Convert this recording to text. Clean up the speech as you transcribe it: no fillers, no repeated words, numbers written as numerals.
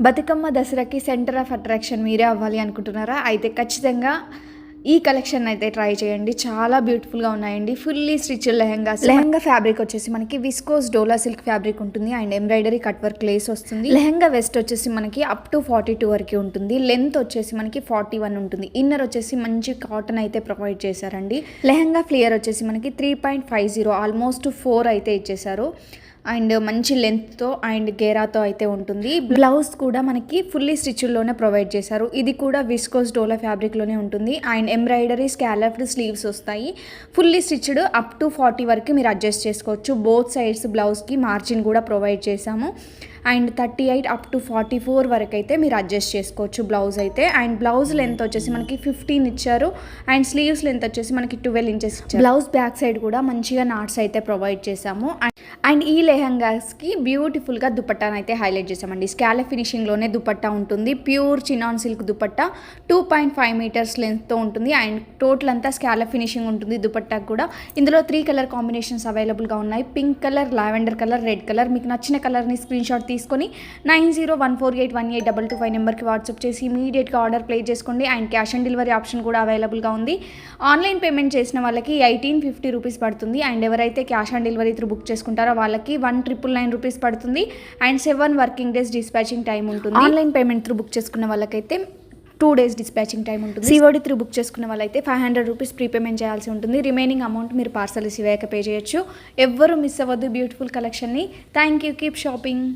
బతుకమ్మ దసరాకి centre of attraction మీరే అవ్వాలి అనుకుంటున్నారా? అయితే ఖచ్చితంగా ఈ కలెక్షన్ అయితే ట్రై చేయండి. చాలా బ్యూటిఫుల్గా ఉన్నాయండి. ఫుల్లీ స్టిచ్డ్ లెహంగా ఫ్యాబ్రిక్ వచ్చేసి మనకి విస్కోస్ డోలా సిల్క్ ఫ్యాబ్రిక్ ఉంటుంది and embroidery cut work lace వస్తుంది. లెహంగా వెస్ట్ వచ్చేసి మనకి అప్ టు 42 వరకు ఉంటుంది. లెంత్ వచ్చేసి మనకి 41 ఉంటుంది. ఇన్నర్ వచ్చేసి మంచి కాటన్ అయితే ప్రొవైడ్ చేశారండి. లెహంగా ఫ్లియర్ వచ్చేసి మనకి 3.50 ఆల్మోస్ట్ 4 అయితే ఇచ్చేసారు అండ్ మంచి లెంత్తో అండ్ గేరాతో అయితే ఉంటుంది. బ్లౌజ్ కూడా మనకి ఫుల్లీ స్టిచ్లోనే ప్రొవైడ్ చేశారు. ఇది కూడా విస్కోస్ డోలా ఫ్యాబ్రిక్లోనే ఉంటుంది అండ్ ఎంబ్రాయిడరీ స్కాలప్డ్ స్లీవ్స్ వస్తాయి. ఫుల్లీ స్టిచ్డ్ అప్ టు 40 వరకు మీరు అడ్జస్ట్ చేసుకోవచ్చు. బోత్ సైడ్స్ బ్లౌజ్కి మార్జిన్ కూడా ప్రొవైడ్ చేశాము అండ్ 38 అప్ టు 44 వరకు అయితే మీరు అడ్జస్ట్ చేసుకోవచ్చు బ్లౌజ్ అయితే. అండ్ బ్లౌజ్ లెంత్ వచ్చేసి మనకి 15 ఇచ్చారు అండ్ స్లీవ్స్ లెంత్ వచ్చేసి మనకి 12 ఇంచెస్ ఇచ్చారు. బ్లౌజ్ బ్యాక్ సైడ్ కూడా మంచిగా నాట్స్ అయితే ప్రొవైడ్ చేశాము అండ్ ఈ లెహంగాస్కి బ్యూటిఫుల్గా దుపట్టాను అయితే హైలైట్ చేసామండి. స్కాలప్ ఫినిషింగ్లోనే దుపట్టా ఉంటుంది. Pure chinon silk dupatta 2.5 meters లెంత్తో ఉంటుంది అండ్ టోటల్ అంతా స్కాలప్ ఫినిషింగ్ ఉంటుంది దుపట్టాకు కూడా. ఇందులో 3 కలర్ కాంబినేషన్స్ అవైలబుల్గా ఉన్నాయి. Pink colour, lavender colour, red colour. మీకు నచ్చిన కలర్ని స్క్రీన్ షాట్ తీసుకొని 9014818225 నెంబర్కి వాట్సాప్ చేసి ఇమీడియట్గా ఆర్డర్ ప్లేస్ చేసుకోండి and cash on delivery option కూడా అవైలబుల్గా ఉంది. ఆన్లైన్ పేమెంట్ చేసిన వాళ్ళకి 1850 రూపీస్ పడుతుంది అండ్ ఎవరైతే cash on delivery through book చేసుకుంటారో వాళ్ళకి 1999 రూపీస్ పడుతుంది and 7 working days dispatching time ఉంటుంది. ఆన్లైన్ పేమెంట్ త్రూ బుక్ చేసుకున్న వాళ్ళకైతే 2 డేస్ డిస్పాచింగ్ టైం ఉంటుంది. సిఓడి త్రూ బుక్ చేసుకున్న వాళ్ళైతే 500 రూపీస్ ప్రీపేమెంట్ చేయాల్సి ఉంటుంది. రిమైనింగ్ అమౌంట్ మీరు పార్సల్ రిసీవ్ అయ్యాక పే చేయొచ్చు. ఎవ్వరూ మిస్ అవ్వద్దు బ్యూటిఫుల్ కలెక్షన్ని. Thank you. Keep shopping.